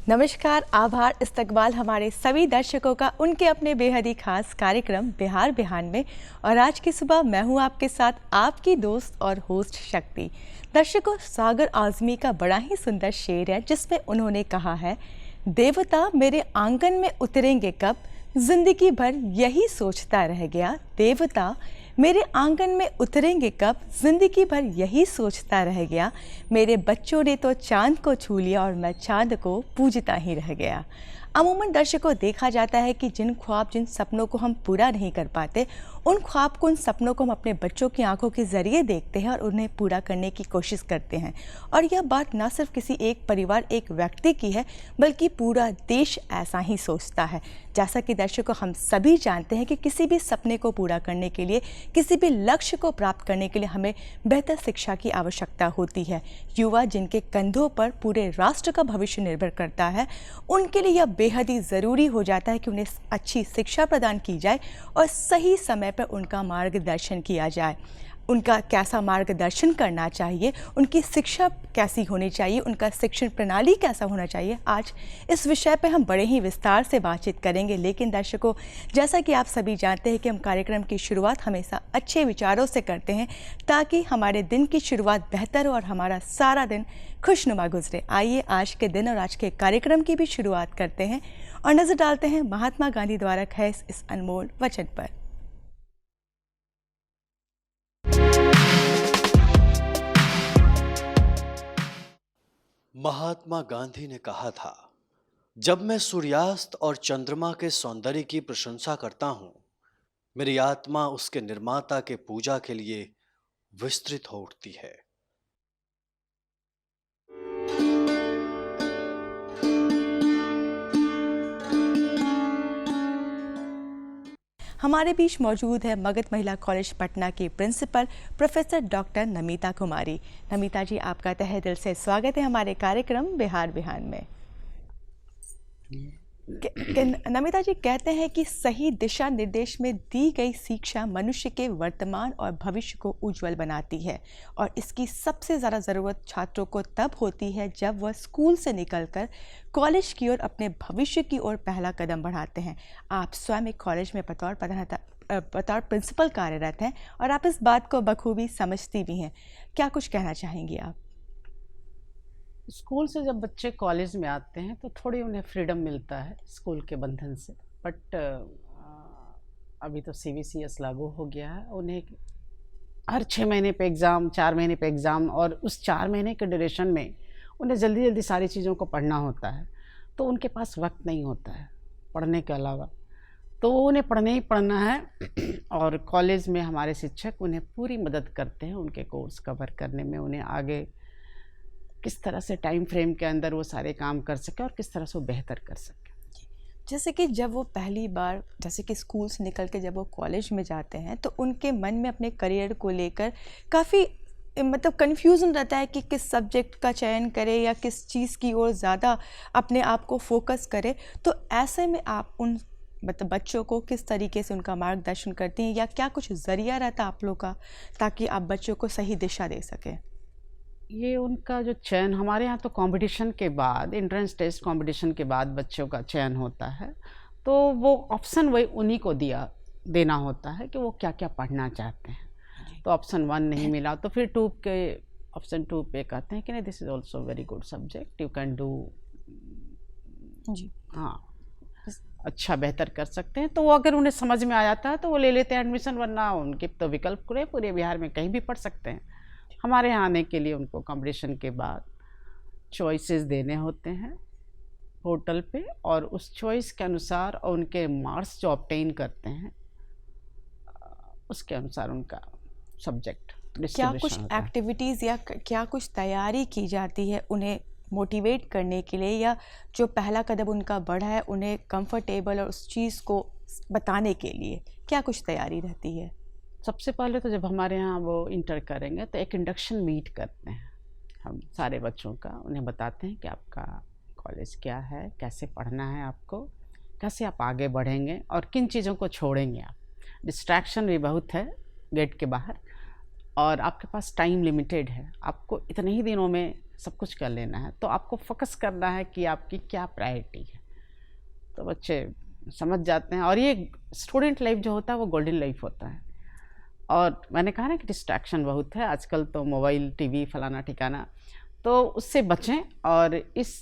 नमस्कार, आभार, इस्तकबाल हमारे सभी दर्शकों का उनके अपने बेहद ही खास कार्यक्रम बिहार बिहान में। और आज की सुबह मैं हूं आपके साथ आपकी दोस्त और होस्ट शक्ति। दर्शकों, सागर आजमी का बड़ा ही सुंदर शेर है जिसमें उन्होंने कहा है, देवता मेरे आंगन में उतरेंगे कब, जिंदगी भर यही सोचता रह गया। देवता मेरे आंगन में उतरेंगे कब, जिंदगी भर यही सोचता रह गया। मेरे बच्चों ने तो चांद को छू लिया और मैं चांद को पूजता ही रह गया। अमूमन दर्शकों, देखा जाता है कि जिन ख्वाब जिन सपनों को हम पूरा नहीं कर पाते, उन ख्वाब को उन सपनों को हम अपने बच्चों की आंखों के ज़रिए देखते हैं और उन्हें पूरा करने की कोशिश करते हैं। और यह बात न सिर्फ किसी एक परिवार एक व्यक्ति की है, बल्कि पूरा देश ऐसा ही सोचता है। जैसा कि दर्शकों हम सभी जानते हैं कि किसी भी सपने को पूरा करने के लिए, किसी भी लक्ष्य को प्राप्त करने के लिए हमें बेहतर शिक्षा की आवश्यकता होती है। युवा जिनके कंधों पर पूरे राष्ट्र का भविष्य निर्भर करता है, उनके लिए यह बेहद ही ज़रूरी हो जाता है कि उन्हें अच्छी शिक्षा प्रदान की जाए और सही समय पर उनका मार्गदर्शन किया जाए। उनका कैसा मार्गदर्शन करना चाहिए, उनकी शिक्षा कैसी होनी चाहिए, उनका शिक्षण प्रणाली कैसा होना चाहिए, आज इस विषय पे हम बड़े ही विस्तार से बातचीत करेंगे। लेकिन दर्शकों, जैसा कि आप सभी जानते हैं कि हम कार्यक्रम की शुरुआत हमेशा अच्छे विचारों से करते हैं ताकि हमारे दिन की शुरुआत बेहतर हो और हमारा सारा दिन खुशनुमा गुजरे। आइए आज के दिन और आज के कार्यक्रम की भी शुरुआत करते हैं और नज़र डालते हैं महात्मा गांधी द्वारा कहे इस अनमोल वचन पर। महात्मा गांधी ने कहा था, जब मैं सूर्यास्त और चंद्रमा के सौंदर्य की प्रशंसा करता हूं, मेरी आत्मा उसके निर्माता के पूजा के लिए विस्तृत हो उठती है। हमारे बीच मौजूद है मगध महिला कॉलेज पटना की प्रिंसिपल प्रोफेसर डॉक्टर नमिता कुमारी। नमिता जी, आपका तहे दिल से स्वागत है हमारे कार्यक्रम बिहार बिहान में। नमिता जी, कहते हैं कि सही दिशा निर्देश में दी गई शिक्षा मनुष्य के वर्तमान और भविष्य को उज्जवल बनाती है और इसकी सबसे ज़्यादा ज़रूरत छात्रों को तब होती है जब वह स्कूल से निकलकर कॉलेज की ओर अपने भविष्य की ओर पहला कदम बढ़ाते हैं। आप स्वयं एक कॉलेज में बतौर प्रिंसिपल कार्यरत हैं और आप इस बात को बखूबी समझती भी हैं। क्या कुछ कहना चाहेंगी आप? स्कूल से जब बच्चे कॉलेज में आते हैं तो थोड़ी उन्हें फ्रीडम मिलता है स्कूल के बंधन से, बट अभी तो CBCS लागू हो गया है। उन्हें हर 6 महीने पे एग्ज़ाम, 4 महीने पे एग्ज़ाम, और उस 4 महीने के ड्यूरेशन में उन्हें जल्दी जल्दी सारी चीज़ों को पढ़ना होता है, तो उनके पास वक्त नहीं होता है पढ़ने के अलावा, तो उन्हें पढ़ना ही पढ़ना है। और कॉलेज में हमारे शिक्षक उन्हें पूरी मदद करते हैं उनके कोर्स कवर करने में, उन्हें आगे किस तरह से टाइम फ्रेम के अंदर वो सारे काम कर सके और किस तरह से वो बेहतर कर सके। जैसे कि जब वो पहली बार जैसे कि स्कूल से निकल के जब वो कॉलेज में जाते हैं तो उनके मन में अपने करियर को लेकर काफ़ी कन्फ्यूज़न रहता है कि किस सब्जेक्ट का चयन करें या किस चीज़ की ओर ज़्यादा अपने आप को फोकस करें। तो ऐसे में आप उन बच्चों को किस तरीके से उनका मार्गदर्शन करती हैं या क्या कुछ ज़रिया रहता है आप लोग का ताकि आप बच्चों को सही दिशा दे सकें? ये उनका जो चयन हमारे यहाँ तो कंपटीशन के बाद, एंट्रेंस टेस्ट कंपटीशन के बाद बच्चों का चयन होता है, तो वो ऑप्शन वही उन्हीं को देना होता है कि वो क्या क्या पढ़ना चाहते हैं। तो ऑप्शन 1 नहीं मिला तो फिर ऑप्शन 2 पे कहते हैं कि नहीं, this is also very good subject, you can do जी, हाँ अच्छा बेहतर कर सकते हैं। तो वो अगर उन्हें समझ में आ जाता है तो वो ले लेते हैं एडमिशन, वरना उनके तो विकल्प पूरे बिहार में कहीं भी पढ़ सकते हैं। हमारे यहाँ आने के लिए उनको कंपटीशन के बाद चॉइसेस देने होते हैं पोर्टल पे, और उस चॉइस के अनुसार और उनके मार्क्स जो ऑब्टेन करते हैं उसके अनुसार उनका सब्जेक्ट क्या कुछ एक्टिविटीज़ या क्या कुछ तैयारी की जाती है उन्हें मोटिवेट करने के लिए, या जो पहला कदम उनका बढ़ा है उन्हें कंफर्टेबल और उस चीज़ को बताने के लिए क्या कुछ तैयारी रहती है? सबसे पहले तो जब हमारे यहाँ वो इंटर करेंगे तो एक इंडक्शन मीट करते हैं हम सारे बच्चों का, उन्हें बताते हैं कि आपका कॉलेज क्या है, कैसे पढ़ना है आपको, कैसे आप आगे बढ़ेंगे और किन चीज़ों को छोड़ेंगे आप। डिस्ट्रैक्शन भी बहुत है गेट के बाहर और आपके पास टाइम लिमिटेड है, आपको इतने ही दिनों में सब कुछ कर लेना है, तो आपको फोकस करना है कि आपकी क्या प्रायोरिटी है। तो बच्चे समझ जाते हैं, और ये स्टूडेंट लाइफ जो होता है वो गोल्डन लाइफ होता है। और मैंने कहा ना कि डिस्ट्रैक्शन बहुत है आजकल, तो मोबाइल, टीवी, फलाना ठिकाना, तो उससे बचें और इस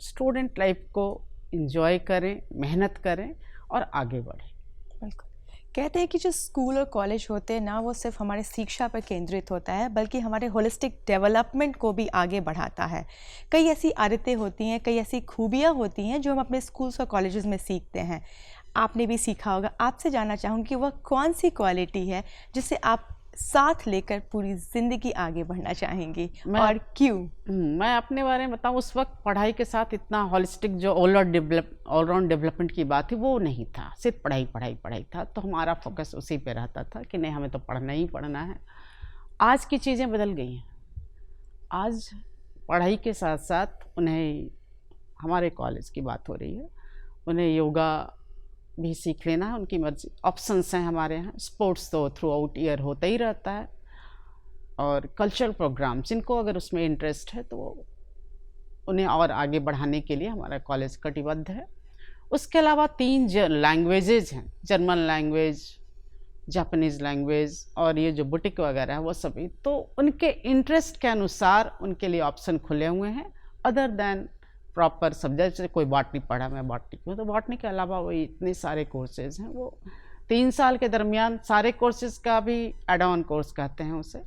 स्टूडेंट लाइफ को एंजॉय करें, मेहनत करें और आगे बढ़ें। बिल्कुल। कहते हैं कि जो स्कूल और कॉलेज होते हैं ना, वो सिर्फ हमारे शिक्षा पर केंद्रित होता है, बल्कि हमारे होलिस्टिक डेवलपमेंट को भी आगे बढ़ाता है। कई ऐसी आदतें होती हैं, कई ऐसी खूबियाँ होती हैं जो हम अपने स्कूल्स और कॉलेजेस में सीखते हैं। आपने भी सीखा होगा। आपसे जानना चाहूँगी कि वह कौन सी क्वालिटी है जिसे आप साथ लेकर पूरी ज़िंदगी आगे बढ़ना चाहेंगी और क्यों? मैं अपने बारे में बताऊँ, उस वक्त पढ़ाई के साथ इतना होलिस्टिक जो ऑलराउंड डेवलपमेंट की बात थी वो नहीं था, सिर्फ पढ़ाई पढ़ाई पढ़ाई था। तो हमारा फोकस उसी पे रहता था कि नहीं, हमें तो पढ़ना ही पढ़ना है। आज की चीज़ें बदल गई हैं। आज पढ़ाई के साथ साथ उन्हें, हमारे कॉलेज की बात हो रही है, उन्हें योगा भी सीख लेना है, उनकी मर्जी। ऑप्शंस हैं हमारे यहाँ। स्पोर्ट्स तो थ्रू आउट ईयर होता ही रहता है, और कल्चरल प्रोग्राम जिनको अगर उसमें इंटरेस्ट है तो उन्हें और आगे बढ़ाने के लिए हमारा कॉलेज कटिबद्ध है। उसके अलावा 3 लैंग्वेजेज हैं, जर्मन लैंग्वेज, जापानीज़ लैंग्वेज और ये जो बुटीक वगैरह है वो सभी, तो उनके इंटरेस्ट के अनुसार उनके लिए ऑप्शन खुले हुए हैं। अदर देन प्रॉपर सब्जेक्ट, जैसे कोई बॉटनी पढ़ा, मैं बॉटनी की हूँ, तो बॉटनी के अलावा वही इतने सारे कोर्सेज हैं। वो 3 साल के दरमियान सारे कोर्सेज का भी एड ऑन कोर्स कहते हैं उसे,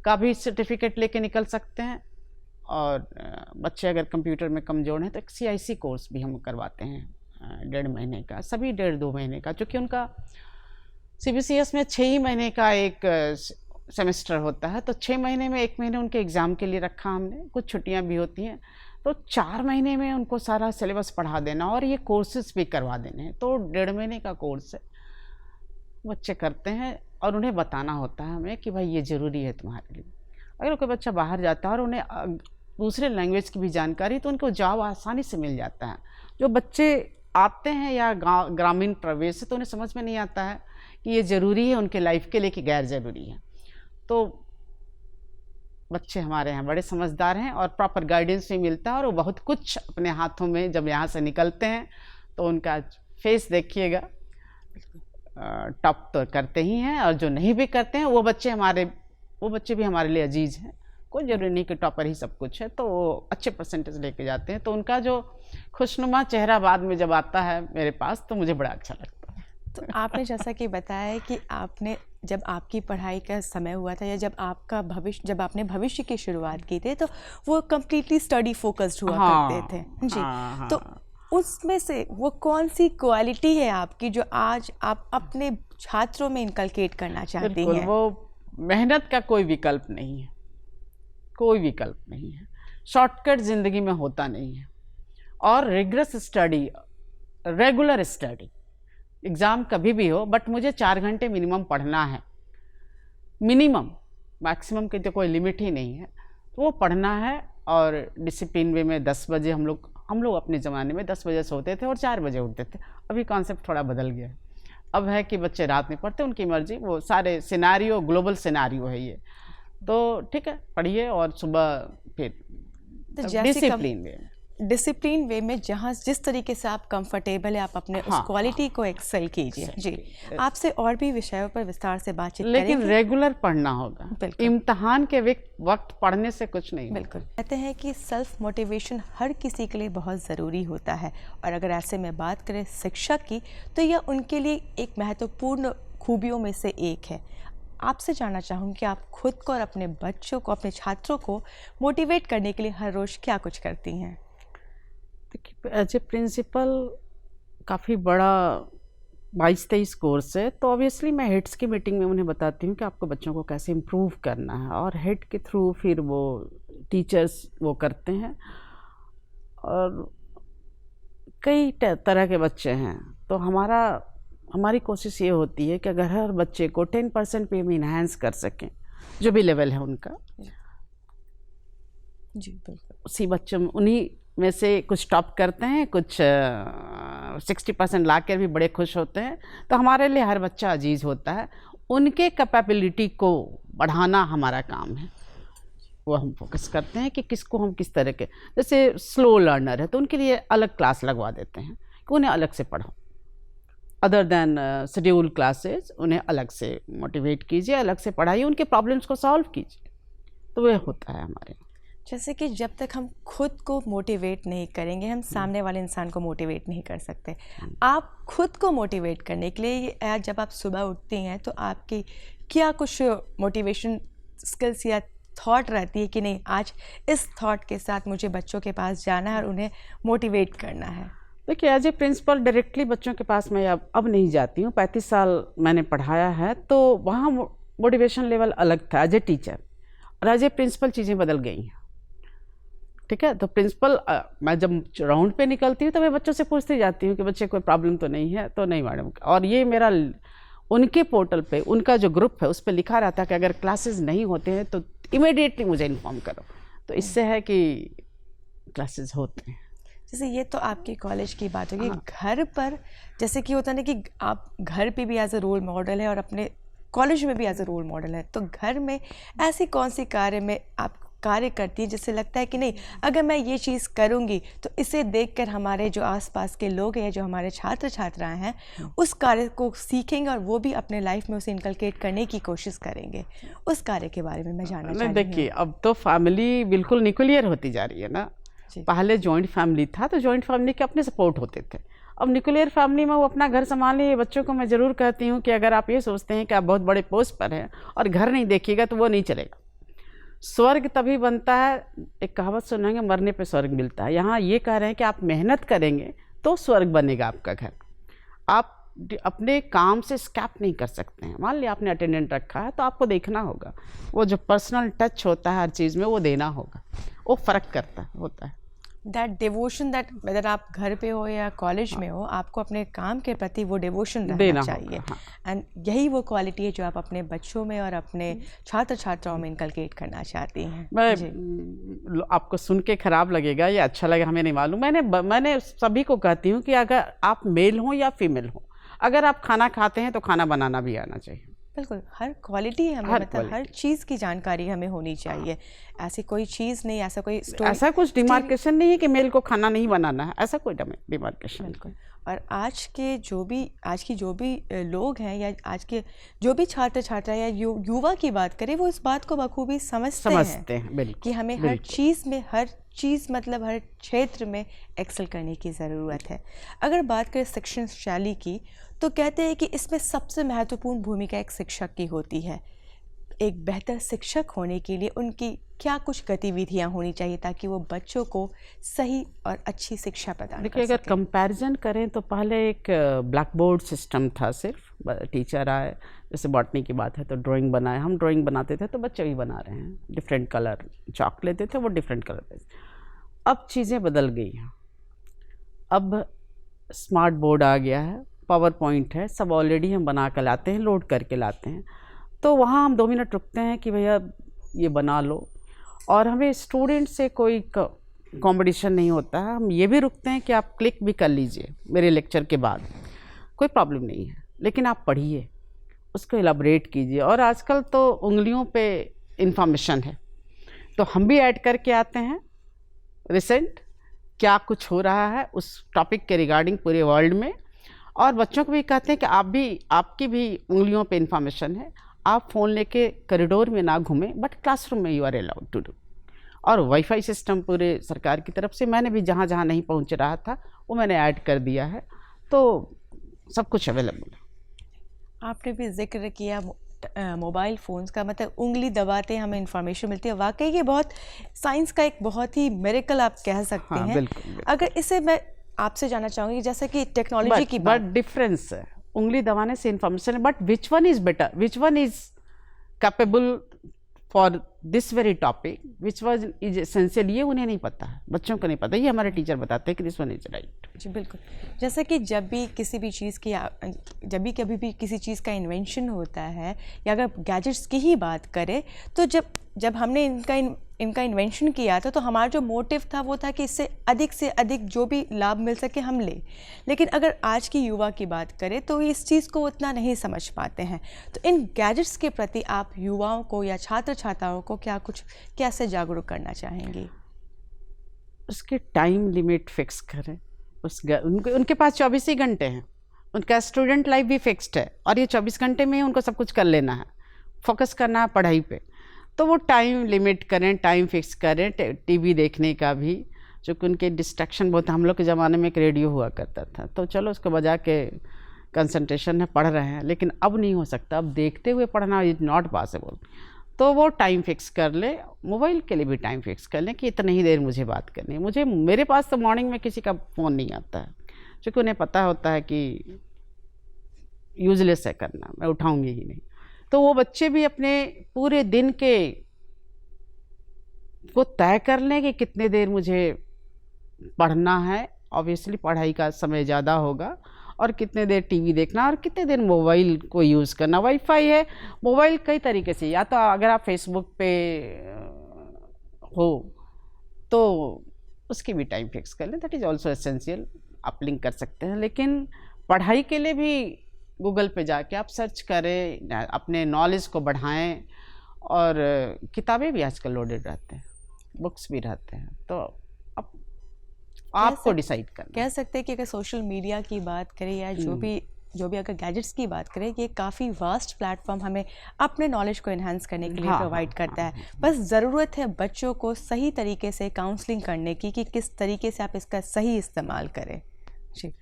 का भी सर्टिफिकेट लेके निकल सकते हैं। और बच्चे अगर कंप्यूटर में कमज़ोर हैं तो एक CIC कोर्स भी हम करवाते हैं 1.5 महीने का, सभी 1.5-2 महीने का, क्योंकि उनका CBCS में 6 ही महीने का एक सेमेस्टर होता है। तो 6 महीने में 1 महीने उनके एग्ज़ाम के लिए रखा हमने, कुछ छुट्टियां भी होती हैं, तो 4 महीने में उनको सारा सिलेबस पढ़ा देना और ये कोर्सेज भी करवा देने हैं। तो 1.5 महीने का कोर्स है, बच्चे करते हैं और उन्हें बताना होता है हमें कि भाई ये ज़रूरी है तुम्हारे लिए। अगर कोई बच्चा बाहर जाता है और उन्हें दूसरे लैंग्वेज की भी जानकारी, तो उनको जॉब आसानी से मिल जाता है। जो बच्चे आते हैं या ग्रामीण प्रवेश से, तो उन्हें समझ में नहीं आता है कि ये ज़रूरी है उनके लाइफ के लिए कि गैर ज़रूरी है। तो बच्चे हमारे यहाँ बड़े समझदार हैं और प्रॉपर गाइडेंस भी मिलता है, और वो बहुत कुछ अपने हाथों में जब यहाँ से निकलते हैं तो उनका फेस देखिएगा, टॉप तो करते ही हैं, और जो नहीं भी करते हैं वो बच्चे भी हमारे लिए अजीज़ हैं। कोई ज़रूरी नहीं कि टॉपर ही सब कुछ है, तो वो अच्छे परसेंटेज लेके जाते हैं। तो उनका जो खुशनुमा चेहरा बाद में जब आता है मेरे पास, तो मुझे बड़ा अच्छा लगता है। तो आपने जैसा कि बताया कि आपने जब आपकी पढ़ाई का समय हुआ था, या जब आपने भविष्य की शुरुआत की थी, तो वो कम्प्लीटली स्टडी फोकस्ड हुआ करते थे जी। तो उसमें से वो कौन सी क्वालिटी है आपकी जो आज आप अपने छात्रों में इनकलकेट करना चाहती हैं? वो मेहनत का कोई विकल्प नहीं है, कोई विकल्प नहीं है। शॉर्टकट ज़िंदगी में होता नहीं है। और rigorous study, regular study, exam कभी भी हो, बट मुझे 4 घंटे मिनिमम पढ़ना है, मिनिमम, मैक्सिमम की तो कोई लिमिट ही नहीं है। तो वो पढ़ना है, और डिसिप्लिन वे में 10 बजे हम लोग अपने ज़माने में 10 बजे सोते थे और 4 बजे उठते थे। अभी कॉन्सेप्ट थोड़ा बदल गया है। अब है कि बच्चे रात में पढ़ते, उनकी मर्ज़ी, वो सारे सिनारियो ग्लोबल सिनारियो है ये। तो ठीक है, पढ़िए और सुबह फिर डिसिप्लिन वे में जहाँ जिस तरीके से आप कंफर्टेबल है, आप अपने उस क्वालिटी को एक्सेल कीजिए जी। आपसे और भी विषयों पर विस्तार से बातचीत करेंगे, लेकिन रेगुलर पढ़ना होगा। इम्तहान के वक्त पढ़ने से कुछ नहीं। बिल्कुल। कहते हैं कि सेल्फ मोटिवेशन हर किसी के लिए बहुत ज़रूरी होता है, और अगर ऐसे में बात करें शिक्षक की, तो यह उनके लिए एक महत्वपूर्ण खूबियों में से एक है। आपसे जानना चाहूँगी कि आप खुद को और अपने बच्चों को, अपने छात्रों को मोटिवेट करने के लिए हर रोज़ क्या कुछ करती हैं? देखिए, एज ए प्रिंसिपल काफ़ी बड़ा 22-23 कोर्स है, तो ऑब्वियसली मैं हेड्स की मीटिंग में उन्हें बताती हूँ कि आपको बच्चों को कैसे इम्प्रूव करना है, और हेड के थ्रू फिर वो टीचर्स वो करते हैं। और कई तरह के बच्चे हैं, तो हमारी कोशिश ये होती है कि अगर हर बच्चे को 10% पे हम इन्हांस कर सकें, जो भी लेवल है उनका जी, बिल्कुल। उसी बच्चों में, उन्हीं में से कुछ टॉप करते हैं, कुछ 60% ला कर भी बड़े खुश होते हैं। तो हमारे लिए हर बच्चा अजीज़ होता है। उनके कैपेबिलिटी को बढ़ाना हमारा काम है, वो हम फोकस करते हैं कि किसको हम किस तरह के, जैसे स्लो लर्नर है तो उनके लिए अलग क्लास लगवा देते हैं कि उन्हें अलग से पढ़ो, अदर देन शेड्यूल क्लासेस उन्हें अलग से मोटिवेट कीजिए, अलग से पढ़ाइए, उनके प्रॉब्लम्स को सॉल्व कीजिए। तो वह होता है हमारे यहाँ। जैसे कि जब तक हम खुद को मोटिवेट नहीं करेंगे, हम सामने वाले इंसान को मोटिवेट नहीं कर सकते। आप खुद को मोटिवेट करने के लिए जब आप सुबह उठती हैं तो आपकी क्या कुछ मोटिवेशन स्किल्स या थॉट रहती है कि नहीं, आज इस थॉट के साथ मुझे बच्चों के पास जाना है और उन्हें मोटिवेट करना है? देखिए, एज ए प्रिंसिपल डायरेक्टली बच्चों के पास मैं अब नहीं जाती हूँ। 35 साल मैंने पढ़ाया है, तो वहाँ मोटिवेशन लेवल अलग था एज ए टीचर, और एज ए प्रिंसिपल चीज़ें बदल गई हैं। ठीक है, तो प्रिंसिपल मैं जब राउंड पे निकलती हूँ तो मैं बच्चों से पूछती जाती हूँ कि बच्चे कोई प्रॉब्लम तो नहीं है, तो नहीं मैडम। और ये मेरा उनके पोर्टल पे, उनका जो ग्रुप है उस पर लिखा रहता है कि अगर क्लासेस नहीं होते हैं तो इमीडिएटली मुझे इन्फॉर्म करो। तो इससे है कि क्लासेस होते हैं। जैसे ये तो आपकी कॉलेज की बात होगी। घर पर जैसे कि होता है ना कि आप घर पे भी एज अ रोल मॉडल है और अपने कॉलेज में भी एज अ रोल मॉडल है, तो घर में ऐसी कौन सी कार्य में आप कार्य करती है जिससे लगता है कि नहीं, अगर मैं ये चीज़ करूँगी तो इसे देखकर हमारे जो आसपास के लोग हैं, जो हमारे छात्र छात्राएं हैं, उस कार्य को सीखेंगे और वो भी अपने लाइफ में उसे इनकलकेट करने की कोशिश करेंगे। उस कार्य के बारे में मैं जानना चाहती हूँ। देखिए, अब तो फैमिली बिल्कुल न्यूक्लियर होती जा रही है ना। पहले जॉइंट फैमिली था तो जॉइंट फैमिली के अपने सपोर्ट होते थे। अब न्यूक्लियर फैमिली में वो अपना घर संभालिए। बच्चों को मैं ज़रूर कहती हूँ कि अगर आप ये सोचते हैं कि आप बहुत बड़े पोस्ट पर हैं और घर नहीं देखिएगा तो वो नहीं चलेगा। स्वर्ग तभी बनता है, एक कहावत सुनेंगे, मरने पे स्वर्ग मिलता है। यहाँ ये कह रहे हैं कि आप मेहनत करेंगे तो स्वर्ग बनेगा आपका घर। आप अपने काम से स्कैप नहीं कर सकते हैं। मान लिया आपने अटेंडेंट रखा है तो आपको देखना होगा, वो जो पर्सनल टच होता है हर चीज़ में वो देना होगा, वो फ़र्क करता होता है। दैट डिवोशन, दैट वेदर आप घर पे हो या कॉलेज में हो, आपको अपने काम के प्रति वो डिवोशन रहना चाहिए। एंड यही वो क्वालिटी है जो आप अपने बच्चों में और अपने छात्र छात्राओं में इनकलकेट करना चाहती हैं। मैं आपको सुन के ख़राब लगेगा या अच्छा लगेगा हमें नहीं मालूम। मैंने सभी को कहती हूँ कि अगर आप मेल हो या फीमेल हो, अगर आप खाना खाते हैं तो खाना बनाना भी आना चाहिए। बिल्कुल, हर क्वालिटी हमें मतलब हर चीज़ की जानकारी हमें होनी चाहिए। ऐसी कोई चीज़ नहीं, ऐसा कोई स्टोरी, ऐसा कुछ डिमार्केशन नहीं है कि मेल को खाना नहीं बनाना है, ऐसा कोई डिमार्केशन। बिल्कुल। और आज की जो भी लोग हैं या आज के जो भी छात्र छात्रा या युवा की बात करें, वो इस बात को बखूबी समझते हैं बिल्कुल, कि हमें हर चीज़ में हर क्षेत्र में एक्सेल करने की ज़रूरत है। अगर बात करें शिक्षण शैली की, तो कहते हैं कि इसमें सबसे महत्वपूर्ण भूमिका एक शिक्षक की होती है। एक बेहतर शिक्षक होने के लिए उनकी क्या कुछ गतिविधियां होनी चाहिए ताकि वो बच्चों को सही और अच्छी शिक्षा प्रदान कर सकें? देखिए, अगर कंपैरिजन करें तो पहले एक ब्लैक बोर्ड सिस्टम था, सिर्फ टीचर आए, जैसे बॉटनी की बात है तो ड्राइंग बनाए, हम ड्राइंग बनाते थे तो बच्चे भी बना रहे हैं, डिफरेंट कलर चॉक लेते थे, वो डिफरेंट कलर पे। अब चीज़ें बदल गई हैं। अब स्मार्ट बोर्ड आ गया है, पावर पॉइंट है, सब ऑलरेडी हम बना कर लाते हैं, लोड करके लाते हैं। तो वहाँ हम 2 मिनट रुकते हैं कि भैया ये बना लो, और हमें स्टूडेंट से कोई कंपटीशन नहीं होता है। हम ये भी रुकते हैं कि आप क्लिक भी कर लीजिए मेरे लेक्चर के बाद, कोई प्रॉब्लम नहीं है, लेकिन आप पढ़िए, उसको एलाबरेट कीजिए। और आजकल तो उंगलियों पे इंफॉर्मेशन है, तो हम भी ऐड करके आते हैं रिसेंट क्या कुछ हो रहा है उस टॉपिक के रिगार्डिंग पूरे वर्ल्ड में, और बच्चों को भी कहते हैं कि आपकी भी उंगलियों पे इंफॉर्मेशन है, आप फ़ोन लेके कॉरिडोर में ना घूमें, बट क्लासरूम में you are allowed to do. और वाईफाई सिस्टम पूरे सरकार की तरफ से, मैंने भी जहाँ जहाँ नहीं पहुँच रहा था वो मैंने ऐड कर दिया है, तो सब कुछ अवेलेबल है। आपने भी जिक्र किया मोबाइल फ़ोन्स का, मतलब उंगली दबाते हमें इंफॉर्मेशन मिलती है। वाकई ये बहुत साइंस का एक बहुत ही मिरेकल आप कह सकते हैं। बिल्कुल। अगर इसे मैं आपसे जानना चाहूँगी, जैसे कि टेक्नोलॉजी की बात, बट डिफरेंस है, उंगली दबाने से इंफॉर्मेशन है, but which one is better, which one is capable for this very topic, which one is essential, ये उन्हें नहीं पता है, बच्चों को नहीं पता। ये हमारे टीचर बताते हैं कि दिस वन इज राइट। जी बिल्कुल। जैसे कि जब भी किसी भी चीज़ की कभी भी किसी चीज़ का इन्वेंशन होता है, या अगर गैजेट्स की ही बात करें, तो जब हमने इनका इनका इन्वेंशन किया था तो हमारा जो मोटिव था वो था कि इससे अधिक जो भी लाभ मिल सके हम लें। लेकिन अगर आज की युवा की बात करें तो इस चीज़ को उतना नहीं समझ पाते हैं। तो इन गैजेट्स के प्रति आप युवाओं को या छात्र छात्राओं को कैसे जागरूक करना चाहेंगे? उसके टाइम लिमिट फिक्स करें। उनके पास 24 ही घंटे हैं, उनका स्टूडेंट लाइफ भी फिक्स्ड है और ये 24 घंटे में ही उनको सब कुछ कर लेना है, फोकस करना है पढ़ाई पे। तो वो टाइम लिमिट करें, टाइम फिक्स करें। टीवी देखने का भी, चूँकि उनके डिस्ट्रैक्शन बहुत, हम लोग के ज़माने में एक रेडियो हुआ करता था तो चलो उसको बजा के कंसंट्रेशन है, पढ़ रहे हैं। लेकिन अब नहीं हो सकता, अब देखते हुए पढ़ना इज़ नॉट पॉसिबल। तो वो टाइम फिक्स कर ले, मोबाइल के लिए भी टाइम फिक्स कर लें कि इतनी ही देर मुझे बात करनी है। मेरे पास तो मॉर्निंग में किसी का फ़ोन नहीं आता है, क्योंकि उन्हें पता होता है कि यूजलेस है करना, मैं उठाऊंगी ही नहीं। तो वो बच्चे भी अपने पूरे दिन के को तय कर लें कि कितने देर मुझे पढ़ना है। ऑब्वियसली पढ़ाई का समय ज़्यादा होगा, और कितने देर टीवी देखना और कितने देर मोबाइल को यूज़ करना। वाईफाई है, मोबाइल कई तरीके से, या तो अगर आप फेसबुक पे हो तो उसकी भी टाइम फिक्स कर लें, दैट इज़ ऑल्सो एसेंशियल, आप लिंक कर सकते हैं। लेकिन पढ़ाई के लिए भी गूगल पे जाके आप सर्च करें, अपने नॉलेज को बढ़ाएं। और किताबें भी आजकल लोडेड रहते हैं, बुक्स भी रहते हैं, तो अब आपको डिसाइड करना। कह सकते हैं कि अगर सोशल मीडिया की बात करें या जो भी अगर गैजेट्स की बात करें, ये काफ़ी वास्ट प्लेटफॉर्म हमें अपने नॉलेज को इन्हांस करने के लिए प्रोवाइड करता है। बस ज़रूरत है बच्चों को सही तरीके से काउंसलिंग करने की कि किस तरीके से आप इसका सही इस्तेमाल करें। जी,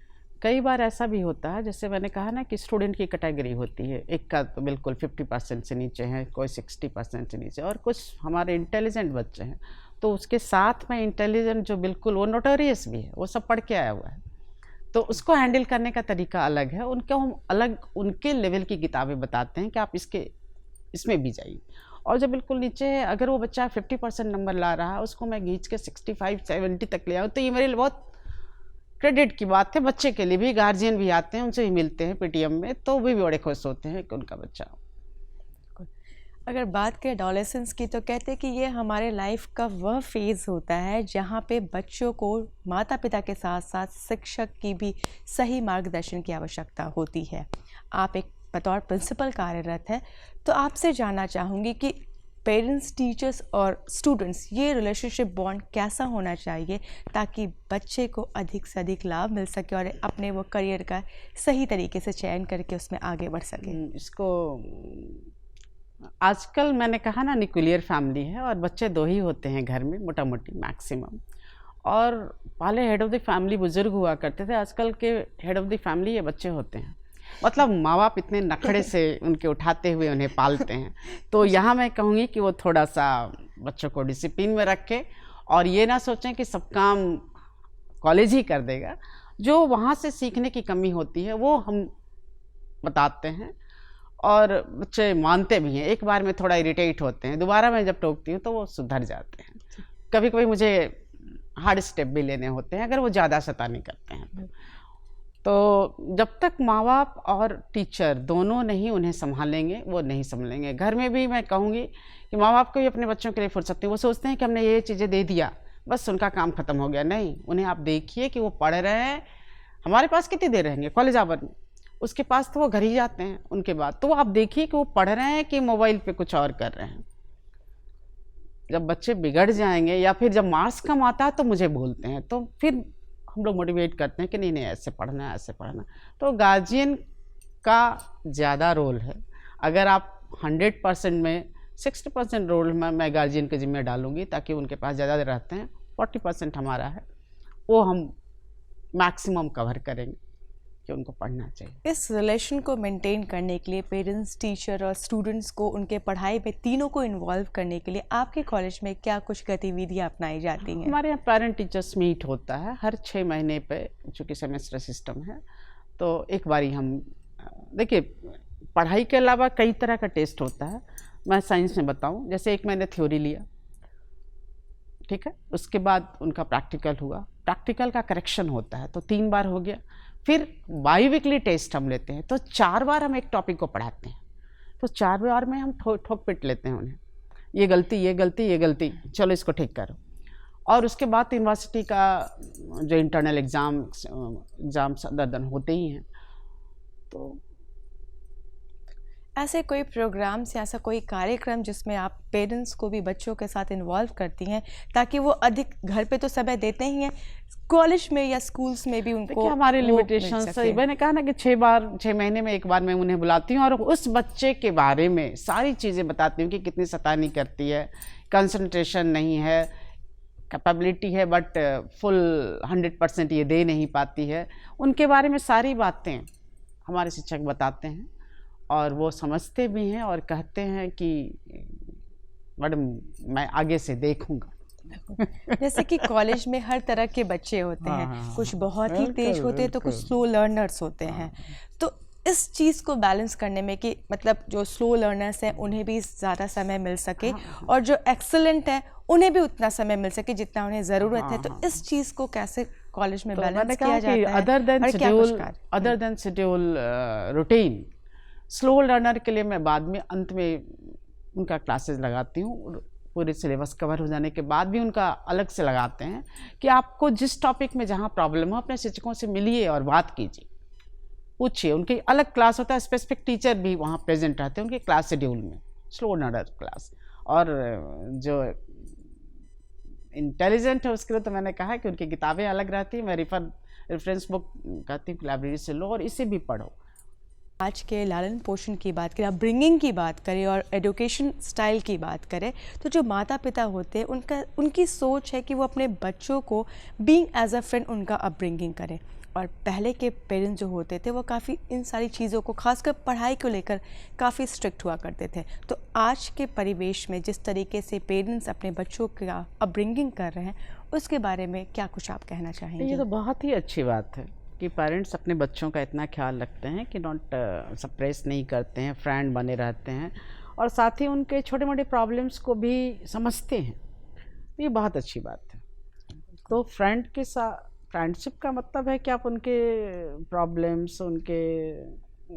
कई बार ऐसा भी होता है, जैसे मैंने कहा ना कि स्टूडेंट की कैटेगरी होती है, एक का तो बिल्कुल 50% से नीचे है, कोई 60% से नीचे, और कुछ हमारे इंटेलिजेंट बच्चे हैं तो उसके साथ में इंटेलिजेंट जो बिल्कुल वो नोटोरियस भी है, वो सब पढ़ के आया हुआ है, तो उसको हैंडल करने का तरीका अलग है। उनको हम अलग उनके लेवल की किताबें बताते हैं कि आप इसमें भी जाइए। और जो बिल्कुल नीचे है, अगर वो बच्चा 50% नंबर ला रहा है, उसको मैं खींच के 65-70 तक ले आऊँ, तो ये मेरे लिए बहुत क्रेडिट की बात है। बच्चे के लिए भी, गार्जियन भी आते हैं, उनसे भी मिलते हैं पीटीएम में, तो वो भी बड़े खुश होते हैं कि उनका बच्चा। अगर बात करें एडोलेसेंस की, तो कहते हैं कि ये हमारे लाइफ का वह फेज़ होता है जहाँ पे बच्चों को माता पिता के साथ साथ शिक्षक की भी सही मार्गदर्शन की आवश्यकता होती है। आप एक बतौर प्रिंसिपल कार्यरत हैं, तो आपसे जानना चाहूँगी कि पेरेंट्स, टीचर्स और स्टूडेंट्स, ये रिलेशनशिप बॉन्ड कैसा होना चाहिए ताकि बच्चे को अधिक से अधिक लाभ मिल सके और अपने वो करियर का सही तरीके से चयन करके उसमें आगे बढ़ सके। इसको आजकल मैंने कहा ना, न्यूक्लियर फैमिली है और बच्चे 2 ही होते हैं घर में मोटा मोटी मैक्सिमम। और पहले हेड ऑफ़ द फैमिली बुजुर्ग हुआ करते थे, आजकल के हेड ऑफ़ द फैमिली ये बच्चे होते हैं। मतलब माँ बाप इतने नखड़े से उनके उठाते हुए उन्हें पालते हैं। तो यहाँ मैं कहूँगी कि वो थोड़ा सा बच्चों को डिसिप्लिन में रखें और ये ना सोचें कि सब काम कॉलेज ही कर देगा। जो वहाँ से सीखने की कमी होती है वो हम बताते हैं और बच्चे मानते भी हैं। एक बार में थोड़ा इरिटेट होते हैं, दोबारा मैं जब टोकती हूँ तो वो सुधर जाते हैं। कभी कभी मुझे हार्ड स्टेप भी लेने होते हैं अगर वो ज़्यादा शैतानी करते हैं। तो जब तक माँ बाप और टीचर दोनों नहीं उन्हें संभालेंगे वो नहीं संभलेंगे। घर में भी मैं कहूँगी कि माँ बाप को भी अपने बच्चों के लिए फुर्सत नहीं। वो सोचते हैं कि हमने ये चीज़ें दे दिया बस उनका काम खत्म हो गया। नहीं, उन्हें आप देखिए कि वो पढ़ रहे हैं। हमारे पास कितनी देर रहेंगे कॉलेज आवर में, उसके पास तो वो घर ही जाते हैं उनके बाद। तो आप देखिए कि वो पढ़ रहे हैं कि मोबाइल पे कुछ और कर रहे हैं। जब बच्चे बिगड़ जाएंगे या फिर जब मार्क्स कम आता है तो मुझे बोलते हैं, तो फिर हम लोग मोटिवेट करते हैं कि नहीं नहीं ऐसे पढ़ना है, ऐसे पढ़ना। तो गार्जियन का ज़्यादा रोल है। अगर आप 100% में 60% रोल में मैं गार्जियन के जिम्मे डालूंगी ताकि उनके पास ज़्यादा रहते हैं, 40% हमारा है, वो हम मैक्सिमम कवर करेंगे कि उनको पढ़ना चाहिए। इस रिलेशन को मेंटेन करने के लिए पेरेंट्स, टीचर और स्टूडेंट्स को उनके पढ़ाई में तीनों को इन्वॉल्व करने के लिए आपके कॉलेज में क्या कुछ गतिविधियां अपनाई जाती हैं? हमारे यहाँ पेरेंट टीचर्स मीट होता है हर 6 महीने पे, चूँकि सेमेस्टर सिस्टम है। तो एक बारी हम देखिए, पढ़ाई के अलावा कई तरह का टेस्ट होता है। मैं साइंस में बताऊँ, जैसे एक मैंने थ्योरी लिया, ठीक है, उसके बाद उनका प्रैक्टिकल हुआ, प्रैक्टिकल का करेक्शन होता है तो 3 बार हो गया। फिर बाई वीकली टेस्ट हम लेते हैं तो 4 बार हम एक टॉपिक को पढ़ाते हैं। तो 4 बार में हम ठोक पिट लेते हैं उन्हें। ये गलती, ये गलती, ये गलती, चलो इसको ठीक करो। और उसके बाद यूनिवर्सिटी का जो इंटरनल एग्ज़ाम्स अदर दिन होते ही हैं। तो ऐसे कोई प्रोग्राम्स या ऐसा कोई कार्यक्रम जिसमें आप पेरेंट्स को भी बच्चों के साथ इन्वॉल्व करती हैं, ताकि वो अधिक, घर पे तो समय देते ही हैं, कॉलेज में या स्कूल्स में भी उनको हमारे वो मिल लिमिटेशंस, सके? मैंने कहा ना कि 6 महीने में एक बार मैं उन्हें बुलाती हूँ और उस बच्चे के बारे में सारी चीज़ें बताती हूँ कि कितनी शैतानी करती है, कंसंट्रेशन नहीं है, कैपेबिलिटी है बट फुल 100% ये दे नहीं पाती है। उनके बारे में सारी बातें हमारे शिक्षक बताते हैं और वो समझते भी हैं और कहते हैं कि मैडम मैं आगे से देखूंगा। जैसे कि कॉलेज में हर तरह के बच्चे होते हैं, हाँ, कुछ बहुत ही तेज बिल्कुल, होते हैं तो कुछ बिल्कुल। स्लो लर्नर्स होते हैं। तो इस चीज़ को बैलेंस करने में कि मतलब जो स्लो लर्नर्स हैं उन्हें भी ज़्यादा समय मिल सके और जो एक्सेलेंट है उन्हें भी उतना समय मिल सके जितना उन्हें ज़रूरत है, तो इस चीज़ को कैसे कॉलेज में तो बैलेंस मैंने किया कहा कि जाता है और क्या कुछ कार्य? Other than schedule routine, slow learner के लिए मैं बाद में अंत में उनका क्लासेस लगाती हूँ। पूरे सिलेबस कवर हो जाने के बाद भी उनका अलग से लगाते हैं कि आपको जिस टॉपिक में जहाँ प्रॉब्लम हो अपने शिक्षकों से मिलिए और बात कीजिए, पूछिए। उनकी अलग क्लास होता है, स्पेसिफिक टीचर भी वहाँ प्रेजेंट रहते हैं उनके क्लास शेड्यूल में, स्लो लर्नर क्लास। और जो इंटेलिजेंट है उसके लिए तो मैंने कहा कि उनकी किताबें अलग रहती हैं। मैं रेफरेंस बुक कहती हूँ लाइब्रेरी से लो और इसे भी पढ़ो। आज के लालन पोषण की बात करें, अपब्रिंगिंग की बात करें और एजुकेशन स्टाइल की बात करें, तो जो माता पिता होते हैं उनकी सोच है कि वो अपने बच्चों को बीइंग एज अ फ्रेंड उनका अपब्रिंगिंग करें। और पहले के पेरेंट्स जो होते थे वो काफ़ी इन सारी चीज़ों को, खासकर पढ़ाई को लेकर काफ़ी स्ट्रिक्ट हुआ करते थे। तो आज के परिवेश में जिस तरीके से पेरेंट्स अपने बच्चों का अपब्रिंगिंग कर रहे हैं, उसके बारे में क्या कुछ आप कहना चाहेंगे? ये तो बहुत ही अच्छी बात है कि पेरेंट्स अपने बच्चों का इतना ख्याल रखते हैं कि नॉट सप्रेस नहीं करते हैं, फ्रेंड बने रहते हैं और साथ ही उनके छोटे मोटे प्रॉब्लम्स को भी समझते हैं। ये बहुत अच्छी बात है। तो फ्रेंड के साथ, फ्रेंडशिप का मतलब है कि आप उनके प्रॉब्लम्स, उनके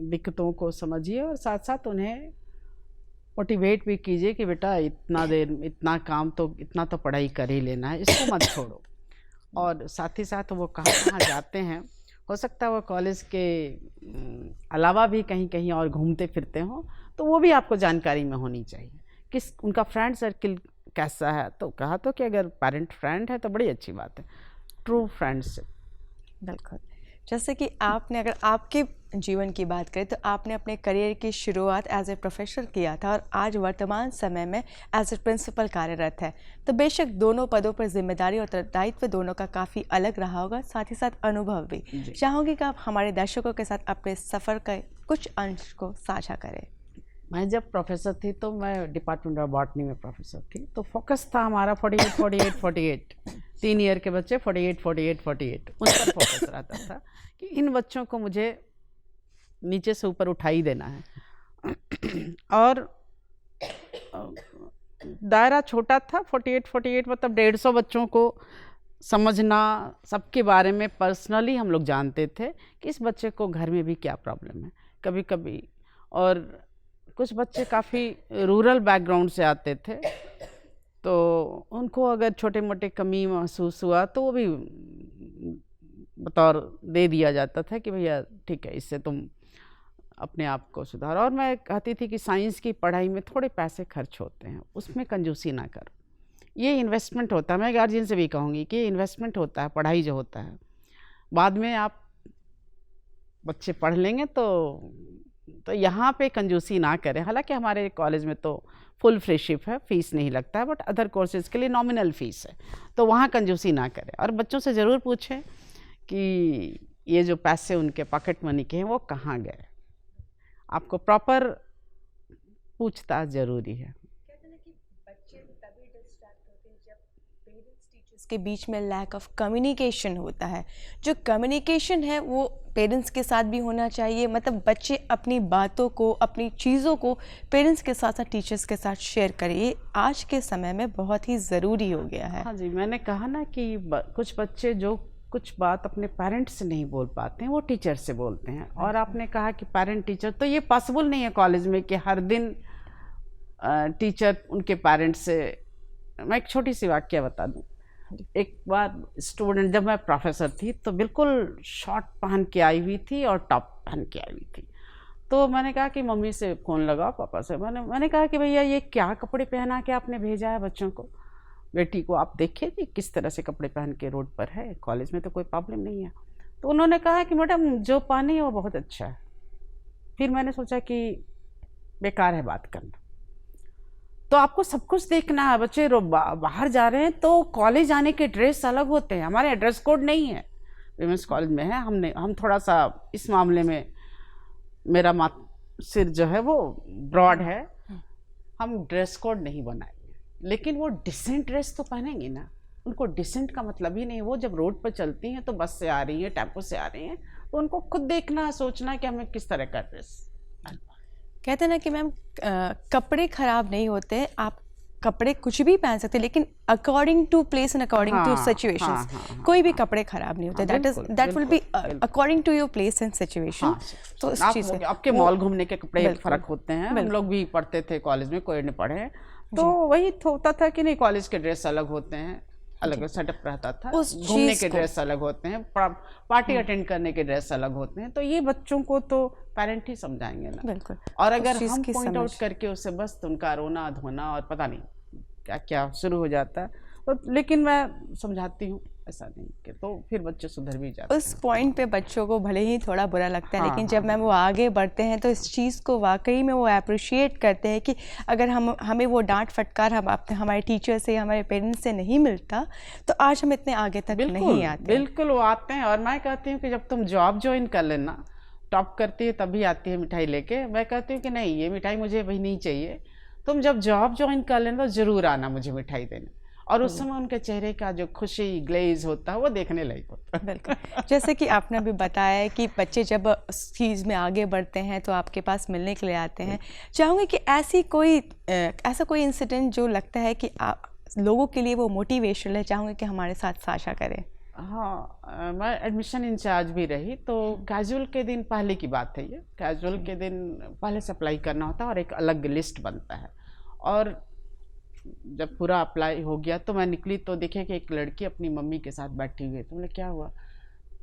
दिक्कतों को समझिए और साथ साथ उन्हें मोटिवेट भी कीजिए कि बेटा इतना काम तो, इतना तो पढ़ाई कर ही लेना है, इसको मत छोड़ो। और साथ ही साथ वो कहाँ जाते हैं, हो सकता है वो कॉलेज के अलावा भी कहीं कहीं और घूमते फिरते हों, तो वो भी आपको जानकारी में होनी चाहिए कि उनका फ्रेंड सर्किल कैसा है। तो कहा तो कि अगर पेरेंट फ्रेंड है तो बड़ी अच्छी बात है, ट्रू फ्रेंडशिप। बिल्कुल। जैसे कि आपने, अगर आपके जीवन की बात करें तो आपने अपने करियर की शुरुआत एज ए प्रोफेसर किया था और आज वर्तमान समय में एज ए प्रिंसिपल कार्यरत है। तो बेशक दोनों पदों पर जिम्मेदारी और दायित्व दोनों का काफ़ी अलग रहा होगा, साथ ही साथ अनुभव भी। चाहूँगी कि आप हमारे दर्शकों के साथ अपने सफ़र का कुछ अंश को साझा करें। मैं जब प्रोफेसर थी तो मैं डिपार्टमेंट ऑफ बॉटनी में प्रोफेसर थी, तो फोकस था हमारा 48 3 ईयर के बच्चे 48 उन पर फोकस रहता था कि इन बच्चों को मुझे नीचे से ऊपर उठा ही देना है। और दायरा छोटा था, 48 मतलब 150 बच्चों को समझना, सबके बारे में पर्सनली हम लोग जानते थे कि इस बच्चे को घर में भी क्या प्रॉब्लम है कभी कभी। और कुछ बच्चे काफ़ी रूरल बैकग्राउंड से आते थे, तो उनको अगर छोटे मोटे कमी महसूस हुआ तो वो भी बतौर दे दिया जाता था कि भैया ठीक है, इससे तुम अपने आप को सुधारो। और मैं कहती थी कि साइंस की पढ़ाई में थोड़े पैसे खर्च होते हैं, उसमें कंजूसी ना करो, ये इन्वेस्टमेंट होता है। मैं गार्जियन से भी कहूँगी कि ये इन्वेस्टमेंट होता है, पढ़ाई जो होता है। बाद में आप बच्चे पढ़ लेंगे तो यहाँ पे कंजूसी ना करें। हालांकि हमारे कॉलेज में तो फुल फ्रीशिप है, फीस नहीं लगता है, बट अदर कोर्सेज के लिए नॉमिनल फीस है, तो वहाँ कंजूसी ना करें। और बच्चों से ज़रूर पूछें कि ये जो पैसे उनके पॉकेट मनी के हैं वो कहाँ गए। आपको प्रॉपर पूछताछ ज़रूरी है। के बीच में लैक ऑफ कम्युनिकेशन होता है। जो कम्युनिकेशन है वो पेरेंट्स के साथ भी होना चाहिए, मतलब बच्चे अपनी बातों को, अपनी चीज़ों को पेरेंट्स के साथ साथ टीचर्स के साथ शेयर करें। ये आज के समय में बहुत ही ज़रूरी हो गया है। हाँ जी, मैंने कहा ना कि कुछ बच्चे जो कुछ बात अपने पेरेंट्स से नहीं बोल पाते हैं वो टीचर से बोलते हैं। और आपने कहा कि पेरेंट टीचर, तो ये पॉसिबल नहीं है कॉलेज में कि हर दिन टीचर उनके पेरेंट्स से, मैं एक छोटी सी वाक्य बता दूं। एक बार स्टूडेंट, जब मैं प्रोफेसर थी तो बिल्कुल शॉर्ट पहन के आई हुई थी और टॉप पहन के आई हुई थी। तो मैंने कहा कि मम्मी से फ़ोन लगाओ, पापा से। मैंने कहा कि भैया ये क्या कपड़े पहना के आपने भेजा है बच्चों को, बेटी को आप देखिए कि किस तरह से कपड़े पहन के रोड पर है, कॉलेज में तो कोई प्रॉब्लम नहीं है। तो उन्होंने कहा कि मैडम जो पहनी है वो बहुत अच्छा है। फिर मैंने सोचा कि बेकार है बात करना, तो आपको सब कुछ देखना है। बच्चे बाहर जा रहे हैं तो कॉलेज जाने के ड्रेस अलग होते हैं, हमारे ड्रेस कोड नहीं है। विमेंस कॉलेज में है, हम थोड़ा सा इस मामले में, मेरा सिर जो है वो ब्रॉड है, हम ड्रेस कोड नहीं बनाएंगे, लेकिन वो डिसेंट ड्रेस तो पहनेंगे ना। उनको डिसेंट का मतलब ही नहीं, वो जब रोड पर चलती हैं तो बस से आ रही हैं, टेम्पो से आ रही हैं, तो उनको खुद देखना, सोचना कि हमें किस तरह का ड्रेस। कहते हैं ना कि मैम कपड़े खराब नहीं होते, आप कपड़े कुछ भी पहन सकते हैं, लेकिन according to place and according to situations कोई भी कपड़े खराब नहीं होते। That will be according to your place and situation. तो इस चीज़ से आपके मॉल घूमने के कपड़े फर्क होते हैं। हम लोग भी पढ़ते थे कॉलेज में, कोई नहीं पढ़े, तो वही होता था कि नहीं, कॉलेज के ड्रेस अलग होते हैं, अलग सेटअप रहता था, घूमने के ड्रेस अलग होते हैं, पार्टी अटेंड करने के ड्रेस अलग होते हैं। तो ये बच्चों को तो पेरेंट ही समझाएंगे ना। बिल्कुल। और अगर हम पॉइंट आउट करके उससे बस तो उनका रोना धोना और पता नहीं क्या क्या शुरू हो जाता है। तो लेकिन मैं समझाती हूँ ऐसा नहीं कि, तो फिर बच्चे सुधर भी जाते हैं। उस पॉइंट पे बच्चों को भले ही थोड़ा बुरा लगता है, लेकिन जब मैम वो आगे बढ़ते हैं तो इस चीज़ को वाकई में वो अप्रिशिएट करते हैं कि अगर हमें वो डांट फटकार हमारे टीचर से, हमारे पेरेंट्स से नहीं मिलता तो आज हम इतने आगे तक नहीं आते। बिल्कुल वो आते हैं। और मैं कहती हूँ कि जब तुम जॉब ज्वाइन कर लेना, टॉप करती है तभी आती है मिठाई लेके। मैं कहती हूँ कि नहीं, ये मिठाई मुझे वही नहीं चाहिए, तुम जब जॉब ज्वाइन कर लेना तो ज़रूर आना मुझे मिठाई देने। और उस समय उनके चेहरे का जो खुशी ग्लेज होता है वो देखने लायक होता है। बिल्कुल। जैसे कि आपने अभी बताया कि बच्चे जब उस चीज़ में आगे बढ़ते हैं तो आपके पास मिलने के लिए आते हैं, चाहूँगी कि ऐसा कोई इंसिडेंट जो लगता है कि लोगों के लिए वो मोटिवेशनल है, चाहूँगी कि हमारे साथ साझा करें। हाँ, मैं एडमिशन इंचार्ज भी रही, तो कैजुअल के दिन, पहले की बात है ये, कैजुअल के दिन पहले से अप्लाई करना होता है और एक अलग लिस्ट बनता है। और जब पूरा अप्लाई हो गया तो मैं निकली तो देखे कि एक लड़की अपनी मम्मी के साथ बैठी हुई है। तो बोले क्या हुआ,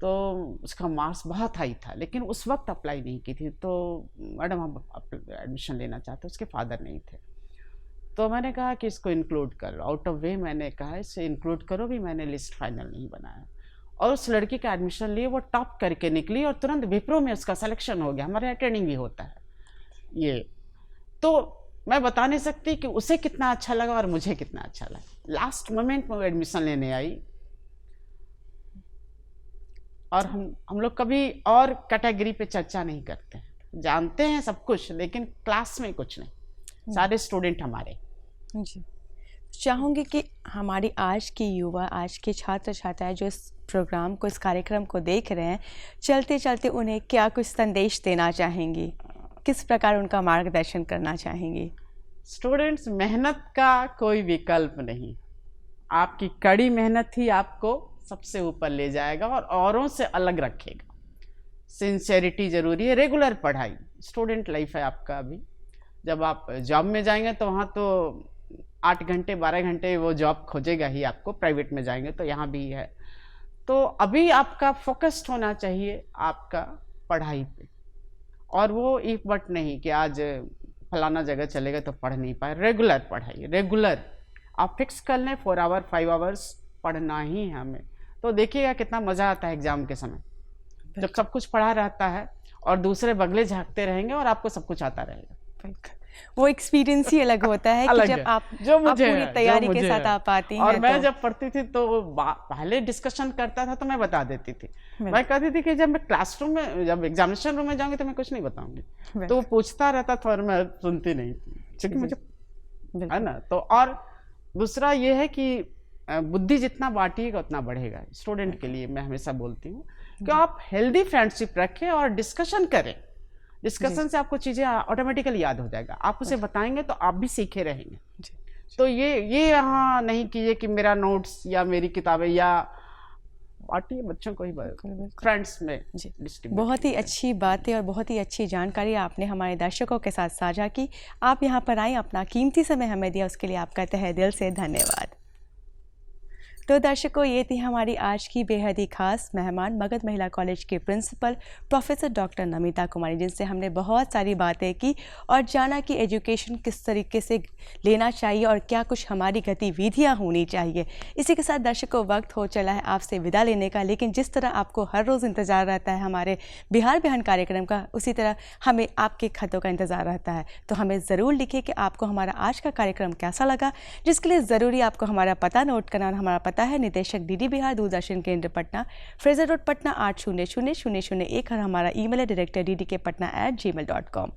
तो उसका मार्क्स बहुत हाई था, लेकिन उस वक्त अप्लाई नहीं की थी। तो मैडम हम एडमिशन लेना चाहते, उसके फादर नहीं थे। तो मैंने कहा कि इसको इंक्लूड करो, आउट ऑफ वे मैंने कहा इसे इंक्लूड करो भी, मैंने लिस्ट फाइनल नहीं बनाया। और उस लड़की का एडमिशन लिए, वो टॉप करके निकली और तुरंत विप्रो में उसका सिलेक्शन हो गया। हमारे यहाँ ट्रेनिंग भी होता है ये, तो मैं बता नहीं सकती कि उसे कितना अच्छा लगा और मुझे कितना अच्छा लगा। लास्ट मोमेंट में वो एडमिशन लेने आई। और हम लोग कभी और कैटेगरी पे चर्चा नहीं करते हैं, जानते हैं सब कुछ, लेकिन क्लास में कुछ नहीं, सारे स्टूडेंट हमारे। जी, चाहूँगी कि हमारी आज की युवा, आज के छात्र छात्राएं जो इस प्रोग्राम को, इस कार्यक्रम को देख रहे हैं, चलते चलते उन्हें क्या कुछ संदेश देना चाहेंगी, किस प्रकार उनका मार्गदर्शन करना चाहेंगी? स्टूडेंट्स, मेहनत का कोई विकल्प नहीं, आपकी कड़ी मेहनत ही आपको सबसे ऊपर ले जाएगा और औरों से अलग रखेगा। सिंसेरिटी ज़रूरी है, रेगुलर पढ़ाई, स्टूडेंट लाइफ है आपका। अभी जब आप जॉब में जाएंगे तो वहाँ तो 8 घंटे 12 घंटे वो जॉब खोजेगा ही आपको, प्राइवेट में जाएंगे तो यहाँ भी है। तो अभी आपका फोकस्ड होना चाहिए आपका पढ़ाई पे, और वो एक बट नहीं कि आज फलाना जगह चलेगा तो पढ़ नहीं पाए। रेगुलर पढ़ाई, रेगुलर आप फिक्स कर लें 4 आवर 5 आवर्स पढ़ना ही है हमें। तो देखिएगा कितना मज़ा आता है एग्ज़ाम के समय, जब सब कुछ पढ़ा रहता है और दूसरे बगले झाँकते रहेंगे और आपको सब पहले रहेगा। वो एक्सपीरियंस ही अलग होता है कि जब आप पूरी तैयारी के साथ आप आती हैं। और मैं जब पढ़ती थी तो पहले डिस्कशन करता था तो मैं बता देती थी। मैं कहती थी कि जब मैं क्लासरूम में, जब एग्जामिनेशन रूम में जाऊंगी तो मैं कुछ नहीं बताऊंगी। तो वो पूछता रहता था और मैं सुनती नहीं थी, क्योंकि मुझे, है ना। तो और दूसरा ये है कि बुद्धि जितना बांटिएगा उतना बढ़ेगा। स्टूडेंट के लिए मैं हमेशा बोलती हूँ कि आप हेल्दी फ्रेंडशिप रखें और डिस्कशन करें। डिस्कशन से आपको चीज़ें ऑटोमेटिकली याद हो जाएगा, आप उसे बताएंगे तो आप भी सीखे रहेंगे। तो ये यहाँ नहीं कीजिए कि मेरा नोट्स या मेरी किताबें या बांटिए बच्चों को ही, फ्रेंड्स में जी, डिस्ट्रीब्यूट बहुत ही कीजिए। अच्छी बातें और बहुत ही अच्छी जानकारी आपने हमारे दर्शकों के साथ साझा की। आप यहाँ पर आए, अपना कीमती समय हमें दिया, उसके लिए आपका तहे दिल से धन्यवाद। तो दर्शकों, ये थी हमारी आज की बेहद ही खास मेहमान मगध महिला कॉलेज के प्रिंसिपल प्रोफेसर डॉक्टर नमिता कुमारी, जिनसे हमने बहुत सारी बातें की और जाना कि एजुकेशन किस तरीके से लेना चाहिए और क्या कुछ हमारी गतिविधियां होनी चाहिए। इसी के साथ दर्शकों, वक्त हो चला है आपसे विदा लेने का, लेकिन जिस तरह आपको हर रोज़ इंतज़ार रहता है हमारे बिहार बिहान कार्यक्रम का, उसी तरह हमें आपके खतों का इंतज़ार रहता है। तो हमें ज़रूर लिखिए कि आपको हमारा आज का कार्यक्रम कैसा लगा, जिसके लिए ज़रूरी आपको हमारा पता नोट करना। हमारा पता है निदेशक डीडी बिहार दूरदर्शन केंद्र पटना, फ्रेजर रोड पटना 800001, और हमारा ईमेल है director ddkpatna@gmail.com।